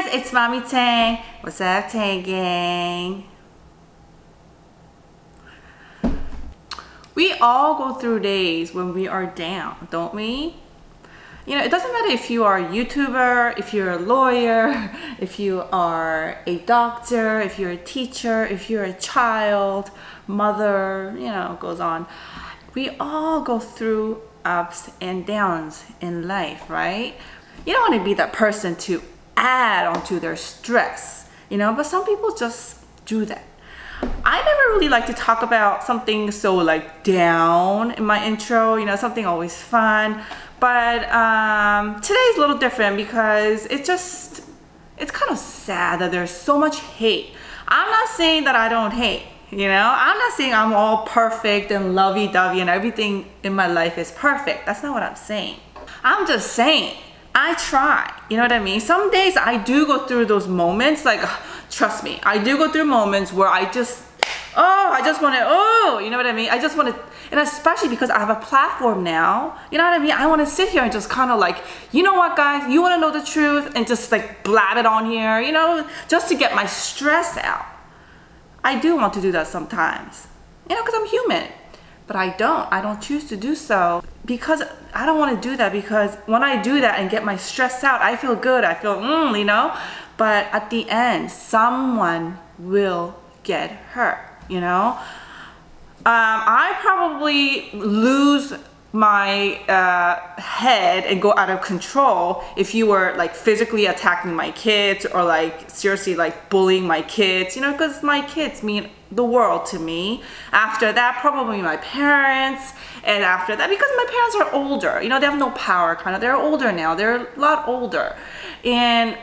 guys, it's Mommy Tang. What's up, Tang Gang? We all go through days when we are down, don't we? You know, it doesn't matter if you are a YouTuber, if you're a lawyer, if you are a doctor, if you're a teacher, if you're a child, mother, you know, it goes on. We all go through ups and downs in life, right? You don't want to be that person to add onto their stress, you know, but some people just do that. I never really like to talk about something so like down in my intro, you know, something always fun. But today's a little different because it's kind of sad that there's so much hate. I'm not saying that I don't hate, you know, I'm not saying I'm all perfect and lovey-dovey and everything in my life is perfect. That's not what I'm saying. I'm just saying I try, you know what I mean? Some days I do go through those moments, like, trust me, I do go through moments where I just want to, you know what I mean? I just want to, and especially because I have a platform now, you know what I mean? I want to sit here and just kind of like, you know what, guys, you want to know the truth and just like blab it on here, you know, just to get my stress out. I do want to do that sometimes, you know, because I'm human, but I don't choose to do so because I don't want to do that, because when I do that and get my stress out, I feel good, I feel, you know, but at the end, someone will get hurt, you know. I probably lose my head and go out of control if you were like physically attacking my kids or like seriously like bullying my kids, you know, because my kids mean the world to me. After that, probably my parents, and after that, because my parents are older, you know, they have no power, kind of, they're older now, they're a lot older, and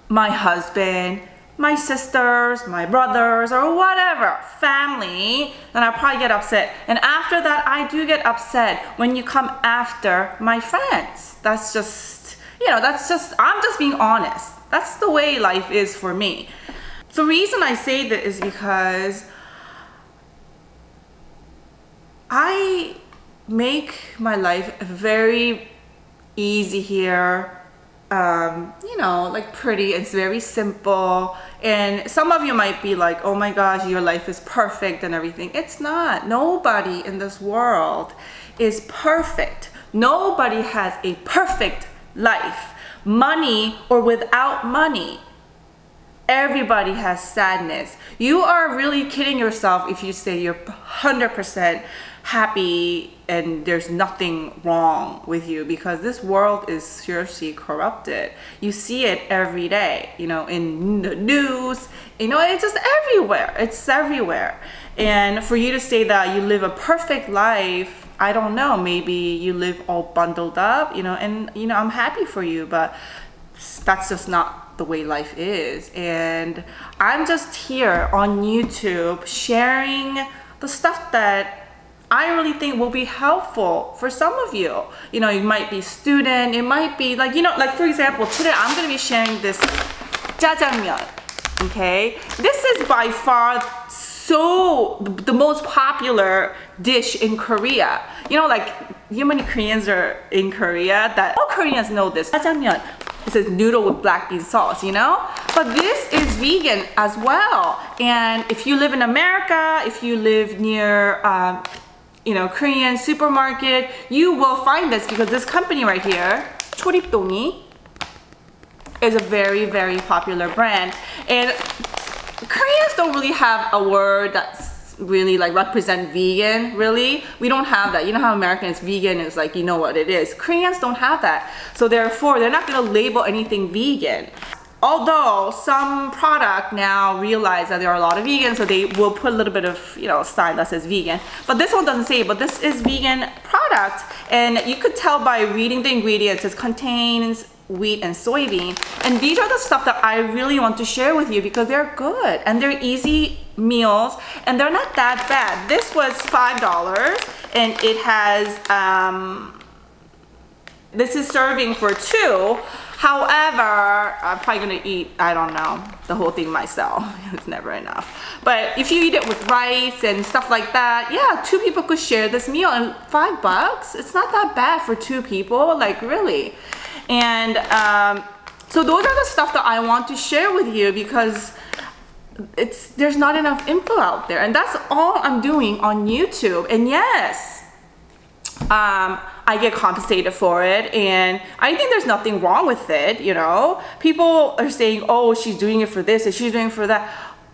my husband, my sisters, my brothers, or whatever, family, then I probably get upset. And after that, I do get upset when you come after my friends. That's just, you know, I'm just being honest. That's the way life is for me. The reason I say that is because I make my life very easy here. You know, like pretty, it's very simple. And some of you might be like, oh my gosh, your life is perfect and everything. It's not. Nobody in this world is perfect. Nobody has a perfect life, money or without money. Everybody has sadness. You are really kidding yourself if you say you're 100% happy and there's nothing wrong with you, because this world is seriously corrupted. You see it every day, you know, in the news, you know, it's just everywhere. It's everywhere. And for you to say that you live a perfect life, I don't know, maybe you live all bundled up, you know, and, you know, I'm happy for you, but that's just not the way life is. And I'm just here on YouTube sharing the stuff that I really think will be helpful for some of you. You know, you might be a student, it might be like, you know, like for example, today I'm gonna be sharing this Jajangmyeon, okay? This is by far the most popular dish in Korea. You know, like, how many Koreans are in Korea? That all Koreans know this. Jajangmyeon. It says noodle with black bean sauce, you know? But this is vegan as well. And if you live in America, if you live near, you know, Korean supermarket, you will find this, because this company right here, ChoripDong, is a very, very popular brand. And Koreans don't really have a word that's really like represent vegan, really. We don't have that. You know how American is vegan, is like, you know what it is. Koreans don't have that. So therefore, they're not gonna label anything vegan. Although some product now realize that there are a lot of vegans, so they will put a little bit of, you know, sign that says vegan. But this one doesn't say it, but this is vegan product. And you could tell by reading the ingredients, it contains wheat and soybean. And these are the stuff that I really want to share with you because they're good and they're easy meals and they're not that bad. This was $5 and it has, this is serving for 2. However, I'm probably gonna eat, I don't know, the whole thing myself. It's never enough. But if you eat it with rice and stuff like that, yeah, 2 people could share this meal. And $5, it's not that bad for 2 people, like really. And So those are the stuff that I want to share with you because there's not enough info out there, and that's all I'm doing on YouTube. And yes, I get compensated for it, and I think there's nothing wrong with it. You know, people are saying, oh, she's doing it for this and she's doing it for that.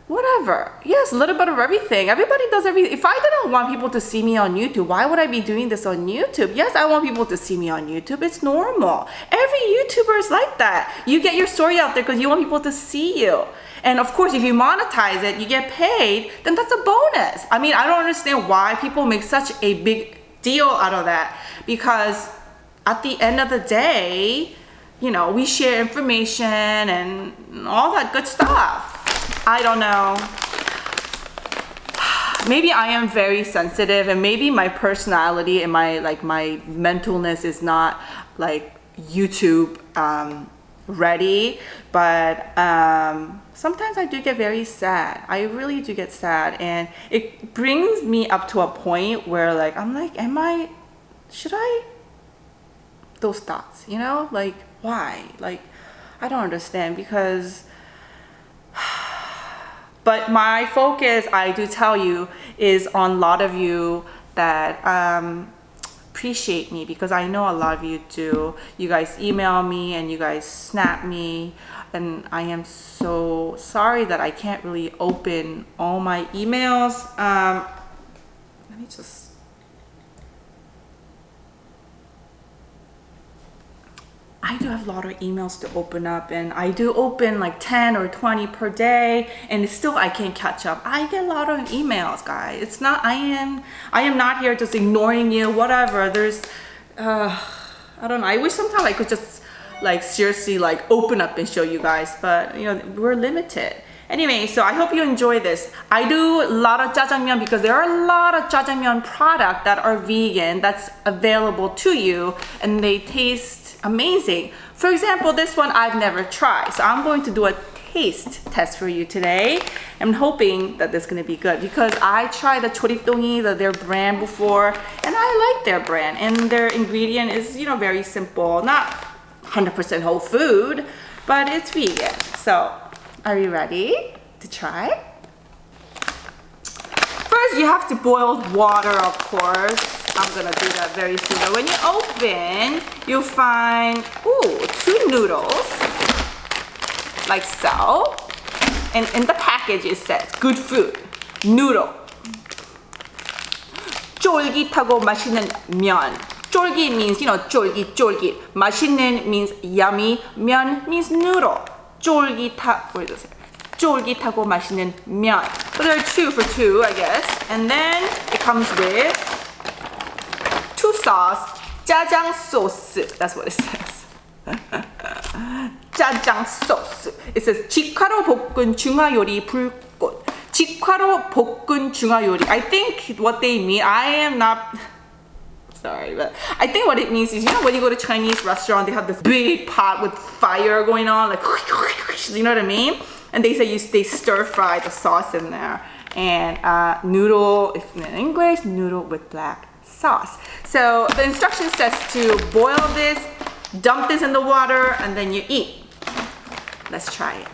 Whatever. Yes, a little bit of everything. Everybody does everything. If I didn't want people to see me on YouTube, why would I be doing this on YouTube? Yes, I want people to see me on YouTube. It's normal. Every YouTuber is like that. You get your story out there because you want people to see you. And of course, if you monetize it, you get paid, then that's a bonus. I mean, I don't understand why people make such a big deal out of that, because at the end of the day, you know, we share information and all that good stuff. I don't know. Maybe I am very sensitive, and maybe my personality and my mentalness is not like YouTube ready, but sometimes I do get very sad. I really do get sad, and it brings me up to a point where like I'm like, should I? Those thoughts, you know, like why? Like I don't understand, because but my focus, I do tell you, is on a lot of you that appreciate me, because I know a lot of you do. You guys email me and you guys snap me, and I am so sorry that I can't really open all my emails. Let me just... I do have a lot of emails to open up, and I do open like 10 or 20 per day, and still I can't catch up. I get a lot of emails, guys. It's not, I am not here just ignoring you, whatever. There's, I don't know. I wish sometimes I could just like seriously like open up and show you guys, but you know, we're limited. Anyway, so I hope you enjoy this. I do a lot of jajangmyeon because there are a lot of jajangmyeon products that are vegan that's available to you, and they taste amazing. For example, this one I've never tried, so I'm going to do a taste test for you today. I'm hoping that this is going to be good, because I tried the ChoripDong, their brand before, and I like their brand, and their ingredient is, you know, very simple, not 100% whole food, but it's vegan. So are you ready to try? First, you have to boil water, of course. I'm gonna do that very soon. But when you open, you'll find, ooh, 2 noodles, like so. And in the package it says, good food, noodle. 쫄깃하고 맛있는 면. 쫄깃 means, you know, 쫄깃. 맛있는 means yummy. 면 means noodle. where does it? 쫄깃하고 맛있는 면. But there are 2 for 2, I guess. And then it comes with 2 sauce, jajang sauce. That's what it says. jajang sauce. It says 직화로 볶은 중화 요리 불꽃. 직화로 볶은 중화 요리. I think what they mean, I am not sorry, but I think what it means is, you know, when you go to Chinese restaurant, they have this big pot with fire going on, like, you know what I mean? And they say they stir fry the sauce in there. And noodle, if in English, noodle with black sauce. So the instruction says to boil this, dump this in the water, and then you eat. Let's try it.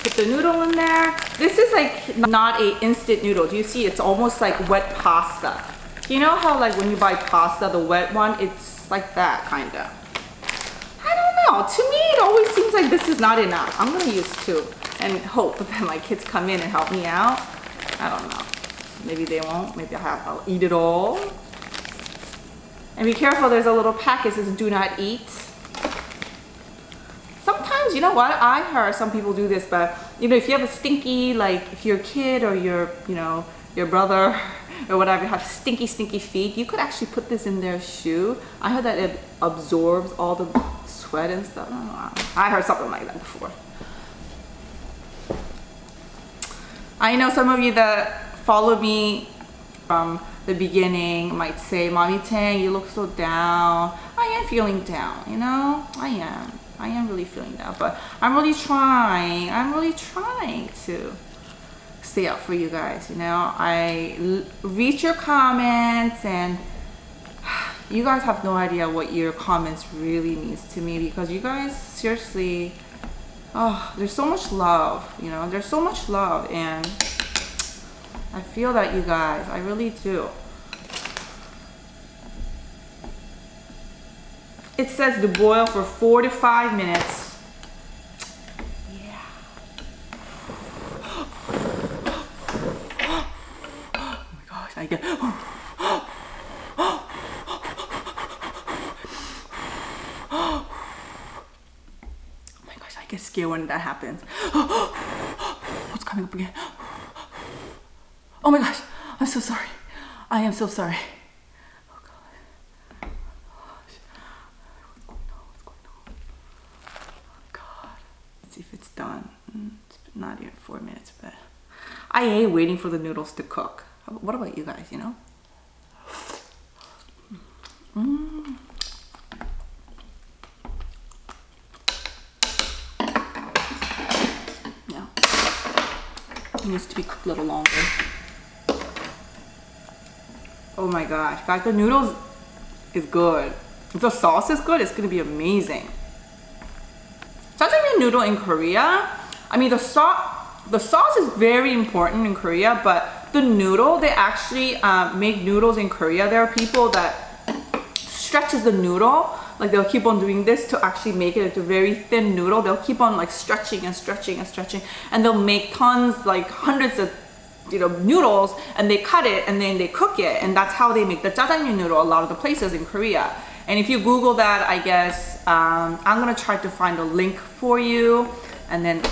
Put the noodle in there. This is like not a instant noodle. Do you see? It's almost like wet pasta. You know how like when you buy pasta, the wet one, it's like that kind of. I don't know. To me, it always seems like this is not enough. I'm gonna use 2 and hope that my kids come in and help me out. I don't know. Maybe they won't. Maybe I'll eat it all. And be careful. There's a little packet that says "Do not eat." Sometimes, you know what? I heard some people do this, but you know, if you have a stinky, like if your kid or your, you know, your brother or whatever have stinky feet, you could actually put this in their shoe. I heard that it absorbs all the sweat and stuff. I don't know. I heard something like that before. I know some of you that follow me from the beginning might say, Mommy Tang, you look so down. I am feeling down, you know? I am really feeling down, but I'm really trying to stay up for you guys, you know. I read your comments, and you guys have no idea what your comments really means to me, because you guys, seriously, oh, there's so much love, you know, there's so much love, and I feel that, you guys, I really do. It says to boil for 4 to 5 minutes. Yeah. Oh my gosh, I get. Oh my gosh, I get scared when that happens. What's coming up again? Oh my gosh, I'm so sorry. I am so sorry. If it's done. It's not even 4 minutes, but I hate waiting for the noodles to cook. What about you guys, you know? Yeah. It needs to be cooked a little longer. Oh my gosh, guys, the noodles is good. If the sauce is good, it's gonna be amazing. Jajangmyeon noodle in Korea, I mean, the sauce is very important in Korea, but the noodle, they actually make noodles in Korea. There are people that stretches the noodle, like they'll keep on doing this to actually make it into a very thin noodle. They'll keep on like stretching and stretching and stretching, and they'll make tons, like hundreds of, you know, noodles, and they cut it and then they cook it, and that's how they make the jajangmyeon noodle a lot of the places in Korea. And if you Google that, I guess, I'm gonna try to find a link for you, and then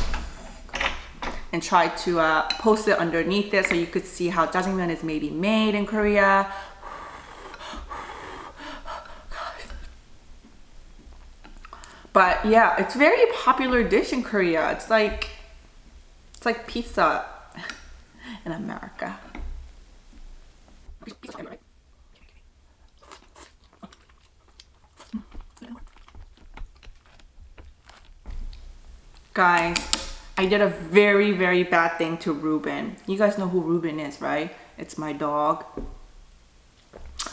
try to post it underneath it so you could see how jajangmyeon is maybe made in Korea. But yeah, it's a very popular dish in Korea. It's like pizza in America. Guys, I did a very, very bad thing to Ruben. You guys know who Ruben is, right? It's my dog.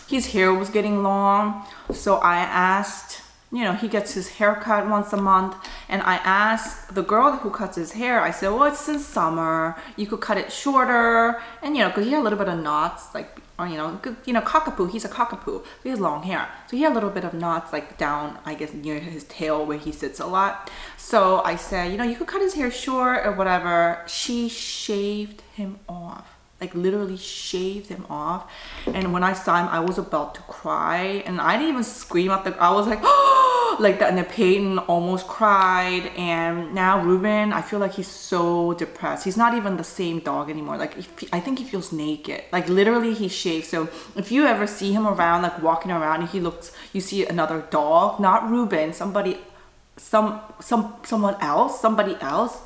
His hair was getting long, so I asked, you know, he gets his hair cut once a month, and I asked the girl who cuts his hair, I said, well, it's in summer, you could cut it shorter, and you know, because he had a little bit of knots, like, you know, cockapoo, he's a cockapoo, he has long hair, so he had a little bit of knots, like down, I guess, near his tail where he sits a lot. So I said, you know, you could cut his hair short or whatever. She shaved him off, like literally shaved him off. And when I saw him, I was about to cry, and I didn't even scream at I was like, oh, like that, and then Peyton almost cried. And now Ruben, I feel like he's so depressed. He's not even the same dog anymore. Like, I think he feels naked. Like literally he shaved. So if you ever see him around, like walking around, and he looks, you see another dog, not Ruben, somebody else,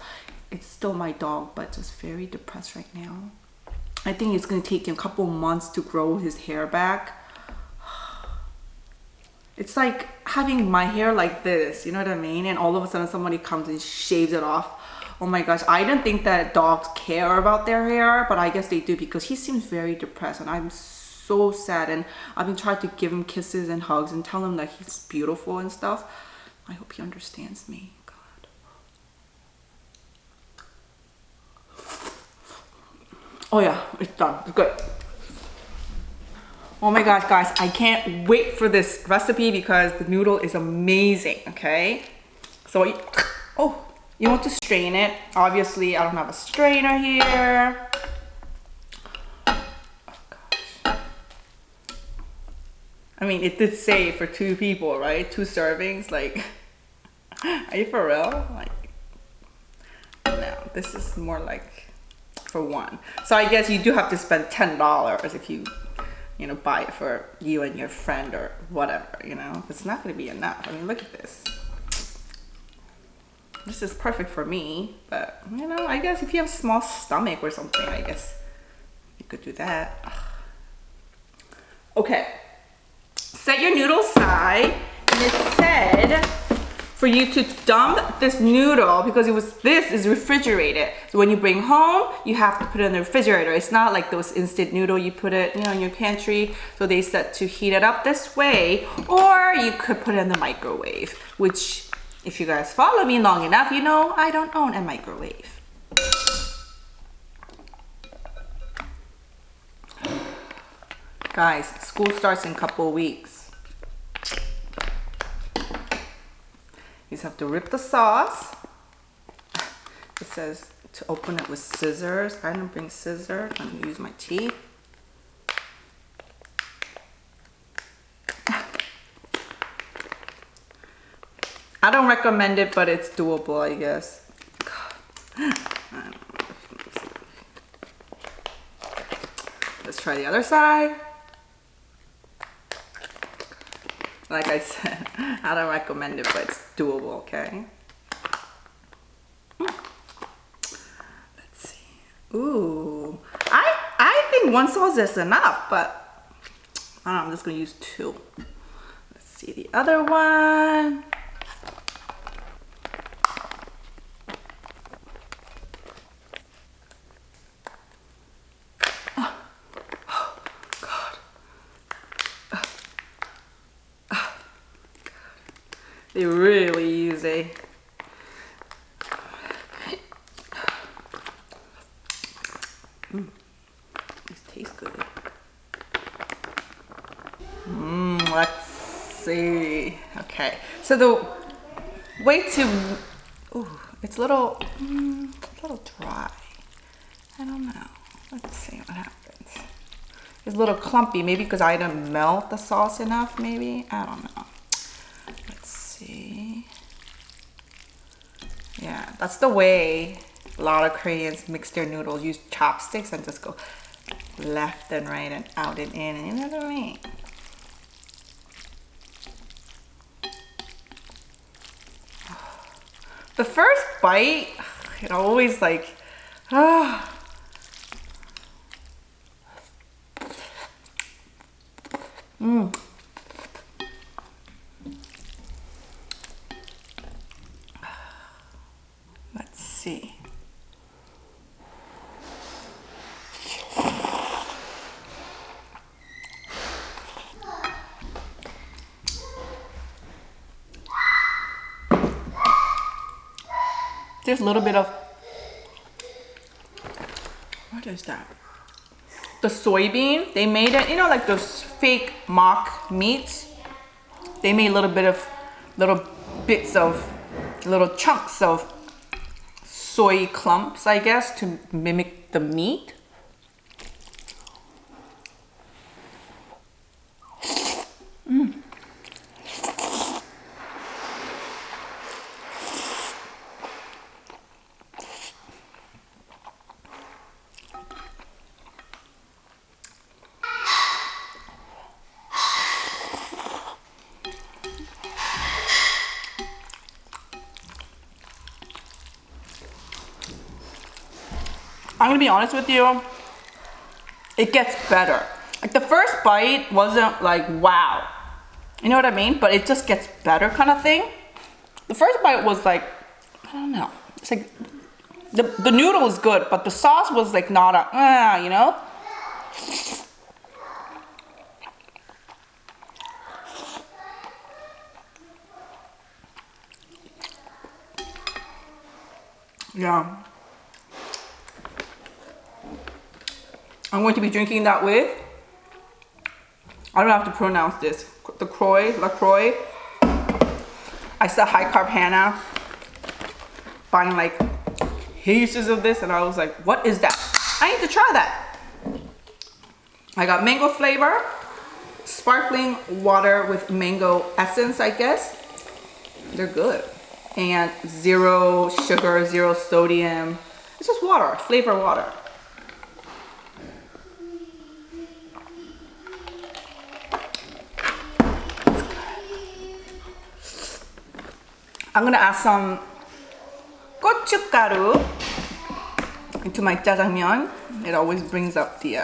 it's still my dog, but just very depressed right now. I think it's gonna take him a couple months to grow his hair back. It's like having my hair like this, you know what I mean? And all of a sudden somebody comes and shaves it off. Oh my gosh, I didn't think that dogs care about their hair, but I guess they do, because he seems very depressed, and I'm so sad. And I've been trying to give him kisses and hugs and tell him that he's beautiful and stuff. I hope he understands me. God. Oh yeah, it's done. It's good. Oh my gosh, guys, I can't wait for this recipe because the noodle is amazing, okay? So, oh, you want to strain it. Obviously, I don't have a strainer here. Oh gosh. I mean, it did say for 2 people, right? 2 servings, like, are you for real? Like, no, this is more like for 1. So I guess you do have to spend $10 if you know, buy it for you and your friend or whatever, you know. It's not gonna be enough. I mean, look at this. This is perfect for me, but you know, I guess if you have a small stomach or something, I guess you could do that. Okay, set your noodles aside, and it said for you to dump this noodle because this is refrigerated. So when you bring home, you have to put it in the refrigerator. It's not like those instant noodle you put it, in your pantry. So they said to heat it up this way, or you could put it in the microwave, which if you guys follow me long enough, you know I don't own a microwave. Guys, school starts in a couple of weeks. You just have to rip the sauce. It says to open it with scissors. I didn't bring scissors. I'm gonna use my teeth. I don't recommend it, but it's doable, I guess. Let's try the other side. Like I said, I don't recommend it, but it's doable, okay? Let's see. Ooh, I think one sauce is enough, but I don't know, I'm just gonna use 2. Let's see the other one. They really use a These taste good. Let's see. Okay, so the way to it's a little dry. I don't know. Let's see what happens. It's a little clumpy, maybe because I didn't melt the sauce enough. Maybe I don't know. See, yeah, that's the way a lot of Koreans mix their noodles. Use chopsticks and just go left and right and out and in, and you know what I mean. The first bite, it always like, Let's see. There's a little bit of, what is that? The soybean, they made it, like those fake mock meats. They made a little bits of, little chunks of soy clumps, I guess, to mimic the meat. I'm gonna be honest with you, it gets better. Like the first bite wasn't like, wow. You know what I mean? But it just gets better kind of thing. The first bite was like, I don't know. It's like, the noodle was good, but the sauce was like not a, you know? Yeah. I'm going to be drinking that with, I don't have to pronounce this, LaCroix. I saw high carb Hannah buying like pieces of this and I was like, what is that? I need to try that. I got mango flavor, sparkling water with mango essence, I guess. They're good. And 0 sugar, 0 sodium. It's just water, flavor water. I'm gonna add some gochugaru into my jajangmyeon. It always brings up the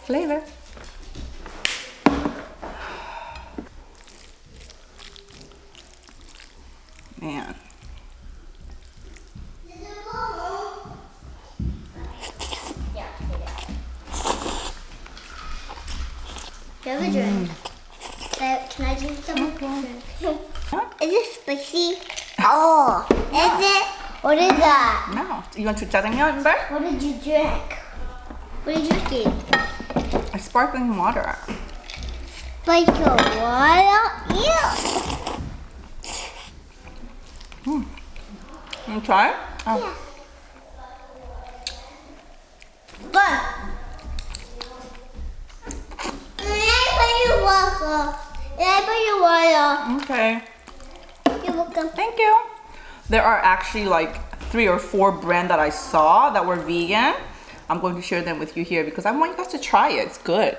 flavor. You have a drink. Can I drink some? Is it spicy? Oh, is it? What is that? No. You want to jajangmyeon, Ember? What did you drink? What did you drink? A sparkling water. Spicy water? Ew. You want to try it? Oh. Yeah. But Okay. You're welcome. Thank you. There are actually like 3 or 4 brands that I saw that were vegan. I'm going to share them with you here because I want you guys to try it. It's good.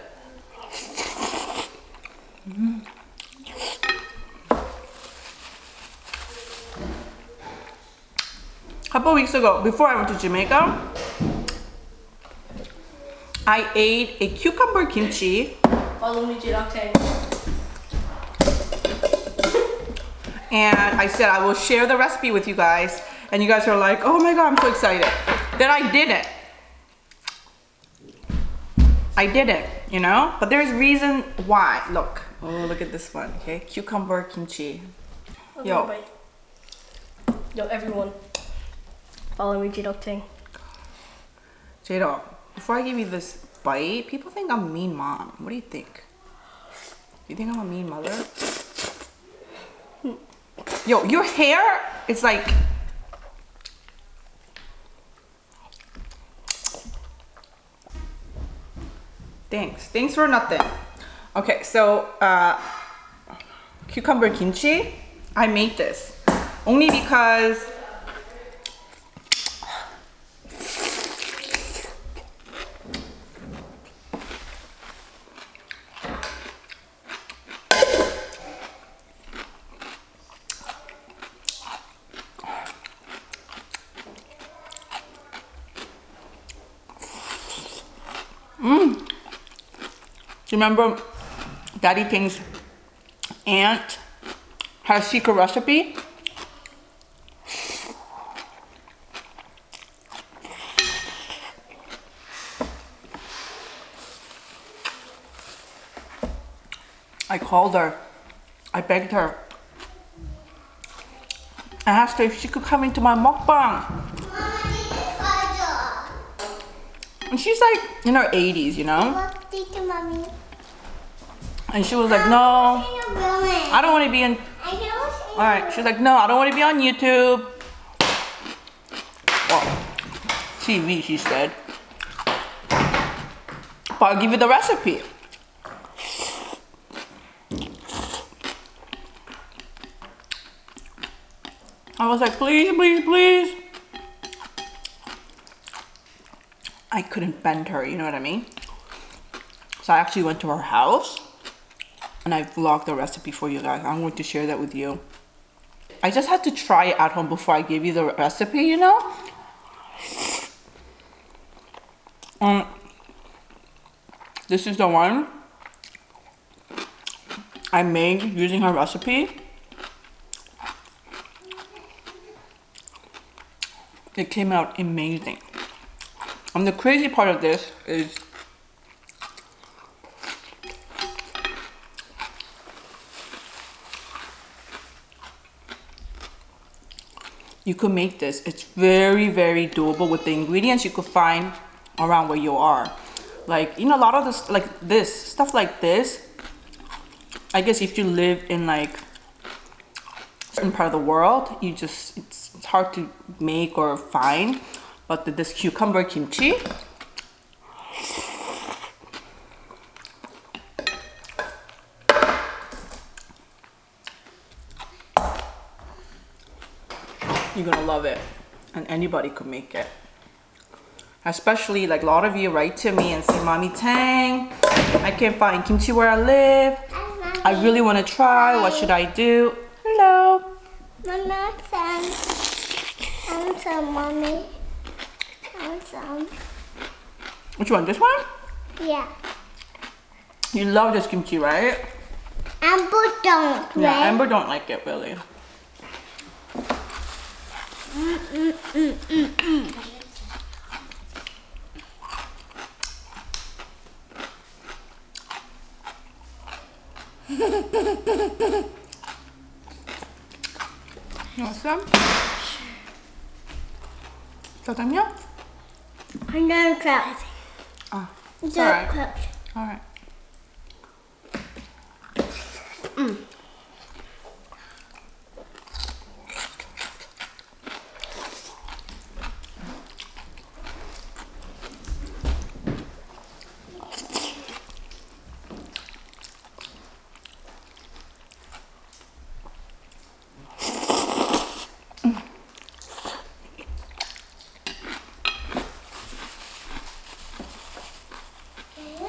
A couple weeks ago, before I went to Jamaica, I ate a cucumber kimchi. Follow me, jajang. And I said I will share the recipe with you guys. And you guys are like, oh my God, I'm so excited. Then I didn't. You know? But there's reason why. Look. Oh, look at this one, okay? Cucumber kimchi. Yo. Yo, everyone. Follow me, jajang. Jado, before I give you this bite, people think I'm a mean mom. What do you think? You think I'm a mean mother? Yo, your hair is like... Thanks for nothing. Okay, so cucumber kimchi, I made this only because do you remember Daddy King's aunt had a secret recipe? I called her. I begged her. I asked her if she could come into my mukbang. And she's like in her 80s, you know? Mommy. And she was like, no, I don't want to be in. Alright, she's like, no, I don't want to be on YouTube. Well, TV, she said. But I'll give you the recipe. I was like, please, please, please. I couldn't bend her, you know what I mean? So I actually went to her house and I vlogged the recipe for you guys. I'm going to share that with you. I just had to try it at home before I gave you the recipe, you know? This is the one I made using her recipe. It came out amazing. And the crazy part of this is you could make this. It's very, very doable with the ingredients you could find around where you are. Like, you know, a lot of this, like this, stuff like this, I guess if you live in like a certain part of the world, you just, it's hard to make or find. But this cucumber kimchi, you're gonna love it, and anybody could make it. Especially like a lot of you write to me and say, Mommy Tang, I can't find kimchi where I live. I really want to try. What should I do? Hello. Mama, some, Mommy. Some. Which one? This one? Yeah. You love this kimchi, right? Amber don't, Yeah, right? Amber don't like it really. You want some? Jajangmyeon? I'm gonna cry. Oh, It's alright. cooked. Alright.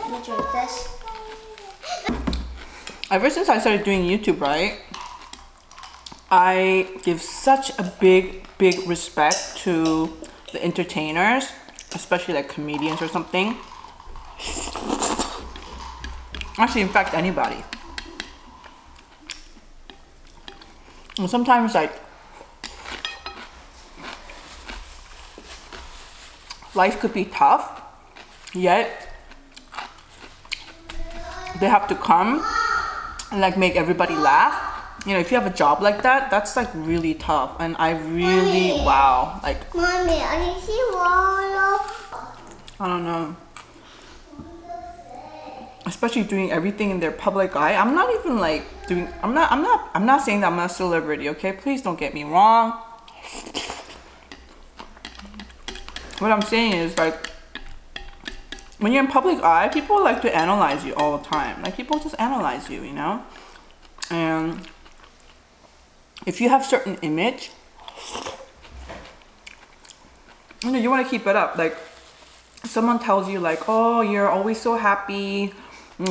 Enjoy this. Ever since I started doing YouTube, right, I give such a big respect to the entertainers, especially like comedians or something. Actually, in fact, anybody. And sometimes like life could be tough, yet they have to come and like make everybody laugh. You know, if you have a job like that, that's like really tough. And I really, wow, like, Mommy, I see water. I don't know. Especially doing everything in their public eye. I'm not even like doing, I'm not saying that I'm a celebrity, okay? Please don't get me wrong. What I'm saying is like, when you're in public eye, people like to analyze you all the time. Like people just analyze you, you know? And if you have certain image, you know, you want to keep it up. Like someone tells you like, oh, you're always so happy.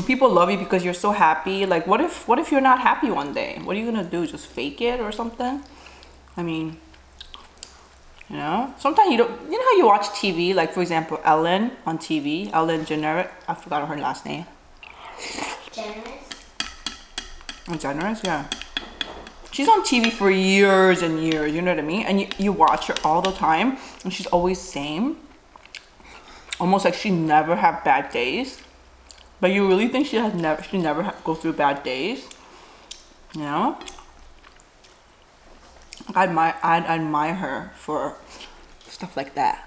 People love you because you're so happy. Like what if you're not happy one day? What are you gonna do? Just fake it or something? I mean, you know, sometimes you don't, you know how you watch TV, like for example, Ellen on TV, Ellen DeGeneres, I forgot her last name. Generous. Oh, Generous, yeah. She's on TV for years and years, you know what I mean? And you watch her all the time, and she's always same. Almost like she never have bad days. But you really think she never go through bad days? You know? I'd admire her for stuff like that.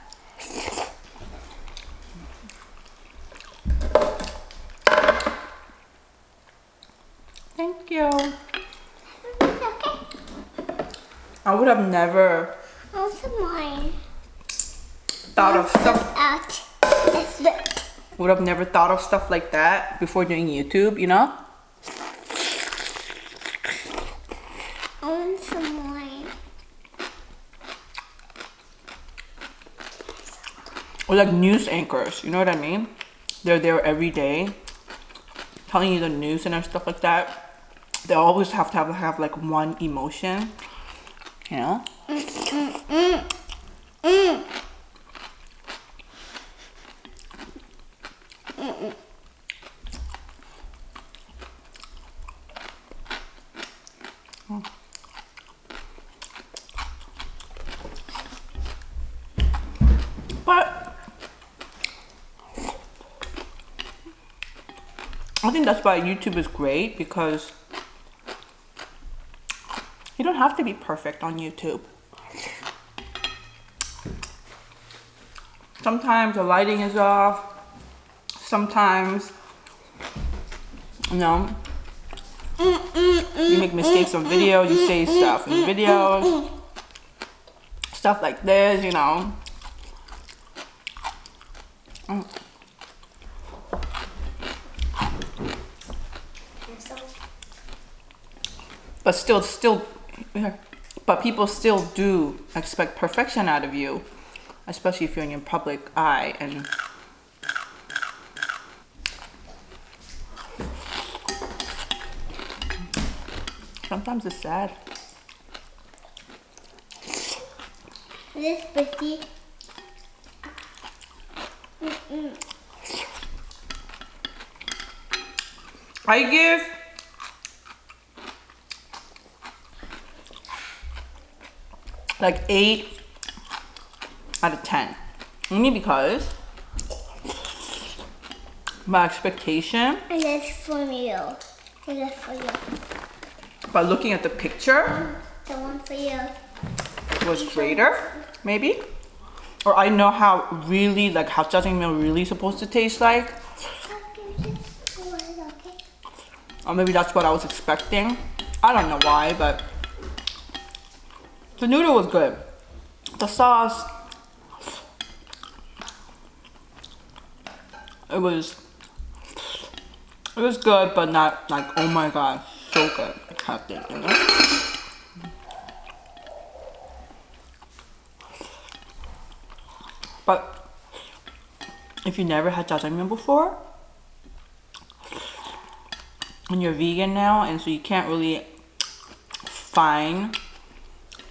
Thank you. I would have never Also mine. thought of stuff. Out. It's ripped. Would have never thought of stuff like that before doing YouTube, you know? Also mine. Or like news anchors, you know what I mean? They're there every day telling you the news and stuff like that. They always have to have like one emotion, you know? But I think that's why YouTube is great, because you don't have to be perfect on YouTube. Sometimes the lighting is off. Sometimes, you know, you make mistakes on video, you say stuff in videos. Stuff like this, you know. But but people still do expect perfection out of you, especially if you're in your public eye. And sometimes it's sad. This spicy. I give like 8 out of 10. Only because my expectation And it's from you. Here's for you. But looking at the picture, The one for you. was greater, maybe? Or I know how really, like how jajangmyeon really supposed to taste like. Okay. Or maybe that's what I was expecting. I don't know why, but the noodle was good. The sauce, it was good, but not like, oh my god, so good kind of thing, you know? But if you never had jajangmyeon before, and you're vegan now, and so you can't really find,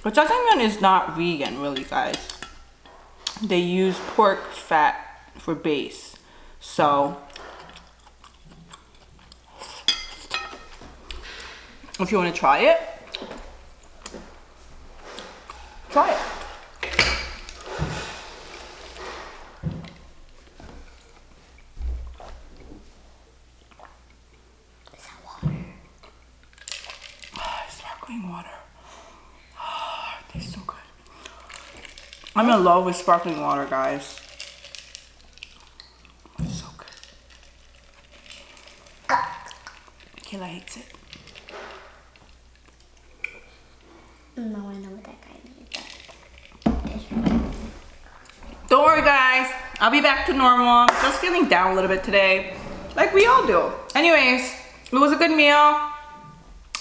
but jajangmyeon is not vegan really, guys. They use pork fat for base, so if you want to try it, try it. Sparkling water. It tastes so good. I'm in love with sparkling water, guys. It's so good. Kayla hates it. No, I know what that guy needs. Don't worry, guys. I'll be back to normal. Just feeling down a little bit today, like we all do. Anyways, it was a good meal.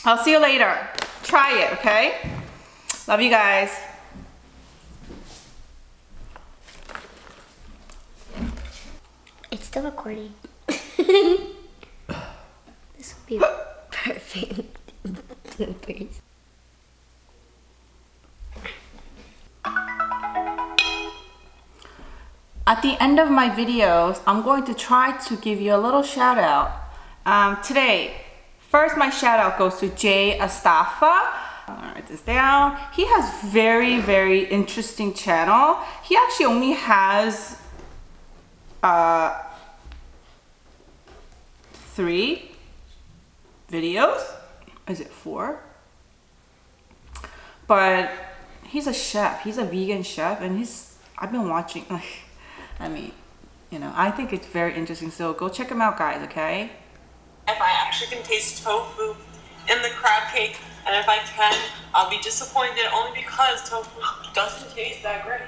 I'll see you later. Try it, okay? Love you guys. It's still recording. This will be perfect. Bloopers. At the end of my videos, I'm going to try to give you a little shout out. Today, first my shout out goes to Jay Astafa. I'll write this down. He has very, very interesting channel. He actually only has 3 videos. Is it 4? But he's a chef. He's a vegan chef, and I've been watching. I mean, you know, I think it's very interesting. So go check him out, guys. Okay. If I actually can taste tofu in the crab cake, and if I can, I'll be disappointed only because tofu doesn't taste that great.